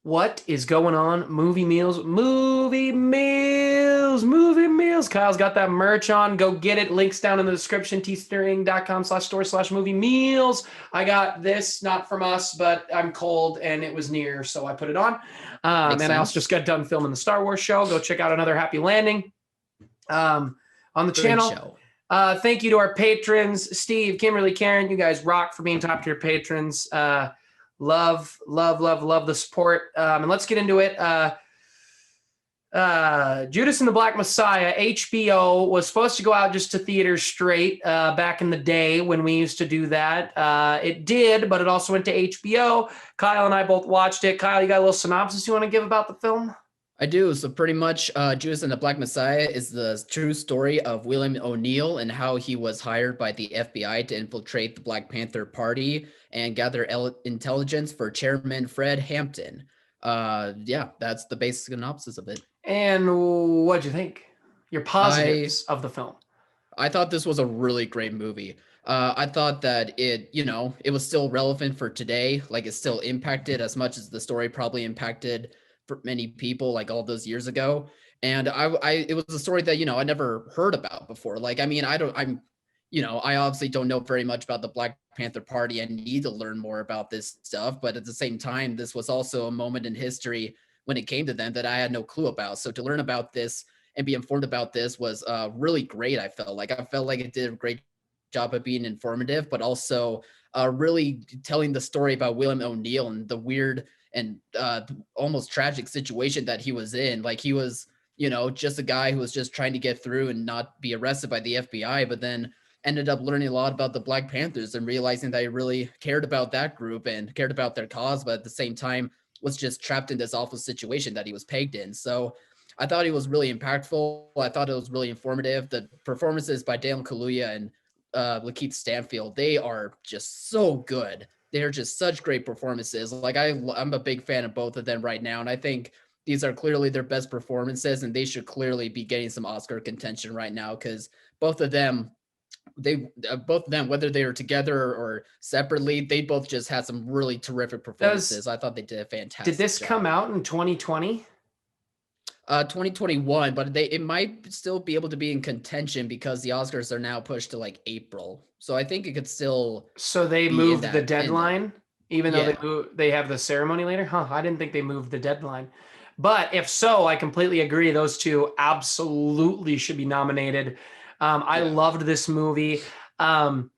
What is going on? Movie meals, movie meals, movie meals. Kyle's got that merch on. Go get it. Links down in the description. teespring.com/store/movie meals. I got this, not from us, but I'm cold and it was near, so I put it on. Makes And I also just sense. got done filming the Star Wars show. Go check out another Happy Landing on the Great channel. show. Thank you to our patrons, Steve, Kimberly, Karen. You guys rock for being top tier patrons. Love the support. And let's get into it. Judas and the Black Messiah, HBO, was supposed to go out just to theaters straight back in the day when we used to do that. It did, but it also went to HBO. Kyle and I both watched it. Kyle, you got a little synopsis you want to give about the film? I do. So pretty much Judas and the Black Messiah is the true story of William O'Neill and how he was hired by the FBI to infiltrate the Black Panther Party and gather intelligence for Chairman Fred Hampton. Yeah, that's the basic synopsis of it. And what'd you think? Your I positives of the film. I thought this was a really great movie. I thought that it was still relevant for today. Like it still impacted as much as the story probably impacted for many people like all those years ago. And it was a story that, I never heard about before. Like, I mean, I obviously don't know very much about the Black Panther Party. I need to learn more about this stuff. But at the same time, this was also a moment in history when it came to them that I had no clue about. So to learn about this and be informed about this was really great. I felt like it did a great job of being informative, but also really telling the story about William O'Neill and the weird and almost tragic situation that he was in. Like he was, just a guy who was just trying to get through and not be arrested by the FBI, but then ended up learning a lot about the Black Panthers and realizing that he really cared about that group and cared about their cause, but at the same time was just trapped in this awful situation that he was pegged in. So I thought it was really impactful. I thought it was really informative. The performances by Daniel Kaluuya and Lakeith Stanfield, they are just so good. They're just such great performances. Like I'm a big fan of both of them right now, and I think these are clearly their best performances, and they should clearly be getting some Oscar contention right now because both of them, whether they were together or separately, they both just had some really terrific performances. I thought they did a fantastic Did this job. come out in 2020? 2021, but it might still be able to be in contention because the Oscars are now pushed to like April. So I think it could still. So they be in moved the deadline, even though Yeah. they have the ceremony later? Huh, I didn't think they moved the deadline. But if so, I completely agree. Those two absolutely should be nominated. I Yeah. loved this movie. I'm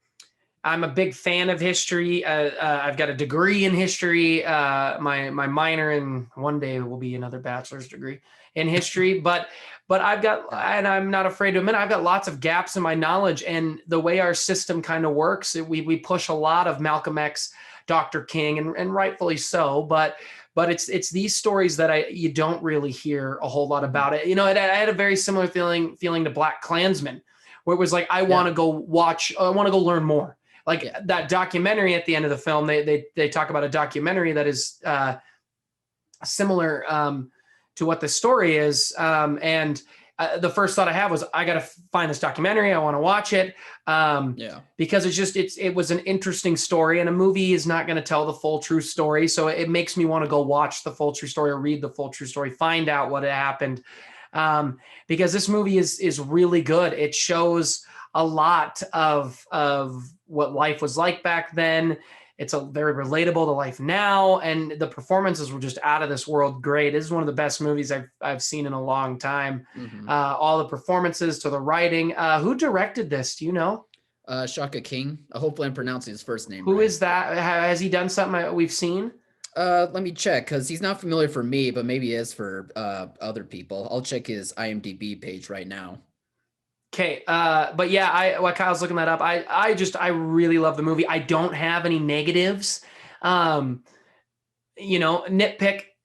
a big fan of history. I've got a degree in history. My minor in one day will be another bachelor's degree in history. But I've got, and I'm not afraid to admit, I've got lots of gaps in my knowledge. And the way our system kind of works, we push a lot of Malcolm X, Dr. King, and rightfully so. But it's these stories that you don't really hear a whole lot about it. I had a very similar feeling to Black Klansman, where it was like I want to go watch, I want to go learn more. Like that documentary at the end of the film, they talk about a documentary that is similar to what the story is. And the first thought I have was, I got to find this documentary. I want to watch it. Because it was an interesting story, and a movie is not going to tell the full true story. So it makes me want to go watch the full true story or read the full true story, find out what happened. Because this movie is really good. It shows a lot of what life was like back then. It's very relatable to life now, and the performances were just out of this world great. This is one of the best movies I've seen in a long time. All the performances to the writing. Who directed this? Do you know? Shaka King. Hopefully I'm pronouncing his first name Who right. is that? Has he done something we've seen? Let me check, because he's not familiar for me, but maybe he is for other people. I'll check his IMDb page right now. Okay, but yeah, while Kyle's looking that up, I really love the movie. I don't have any negatives. Nitpick.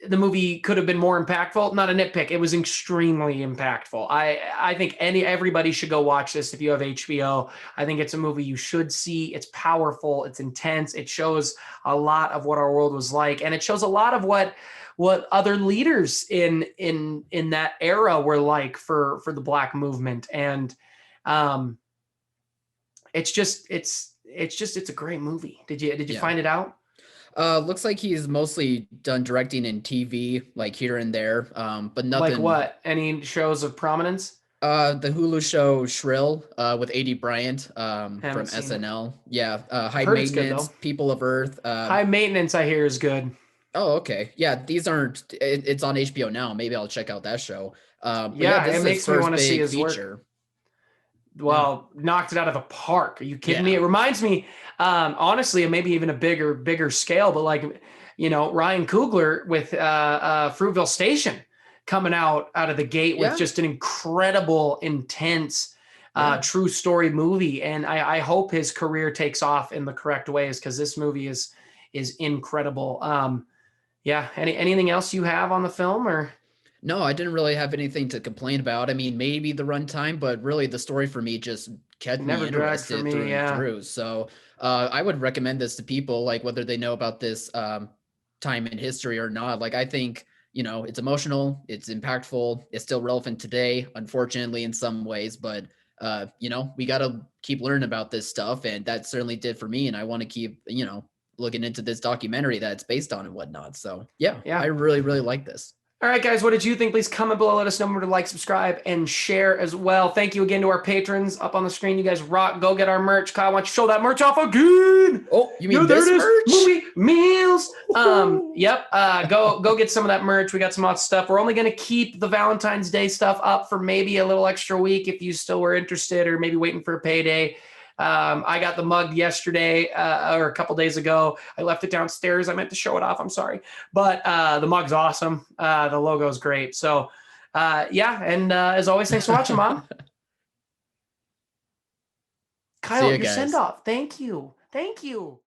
The movie could have been more impactful. Not a nitpick. It was extremely impactful. I think everybody should go watch this if you have HBO. I think it's a movie you should see. It's powerful. It's intense. It shows a lot of what our world was like, and it shows a lot of what other leaders in that era were like for the Black movement. And it's a great movie. Did you find it out? Looks like he's mostly done directing in TV, like here and there. But Like nothing. what? Any shows of prominence? The Hulu show Shrill, with AD Bryant, Haven't from seen it. SNL. Yeah. I've High heard it's good Maintenance, though. People of Earth. High Maintenance, I hear, is good. Oh, okay. Yeah, these aren't. It's on HBO now. Maybe I'll check out that show. But yeah, Yeah, this it is his makes me want first to see big his work. feature. Yeah. Well, knocked it out of the park. Are you kidding me? Yeah. It reminds me, honestly, of maybe even a bigger scale, but like, Ryan Coogler with Fruitville Station coming out of the gate with Yeah. just an incredible, intense, Yeah. true story movie. And I hope his career takes off in the correct ways because this movie is incredible. Yeah. Anything else you have on the film or? No, I didn't really have anything to complain about. I mean, maybe the runtime, but really the story for me just kept me Never dragged for interested through me. and Yeah. through. So I would recommend this to people, like whether they know about this time in history or not. Like I think, it's emotional, it's impactful, it's still relevant today, unfortunately in some ways, but we got to keep learning about this stuff, and that certainly did for me. And I want to keep, looking into this documentary that it's based on and whatnot. So yeah, I Yeah. really, really like this. All right, guys, what did you think? Please comment below. Let us know. Remember to like, subscribe, and share as well. Thank you again to our patrons up on the screen. You guys rock. Go get our merch. Kyle, why don't you show that merch off again? Oh, you Yeah, mean there this it is. merch? Movie meals. Woohoo. Yep. Go get some of that merch. We got some hot stuff. We're only gonna keep the Valentine's Day stuff up for maybe a little extra week if you still were interested, or maybe waiting for a payday. I got the mug yesterday or a couple days ago. I left it downstairs. I meant to show it off. I'm sorry, but the mug's awesome. The logo is great. So yeah, and as always, thanks for watching, Mom. See Kyle, you your send guys. off. Thank you. Thank you.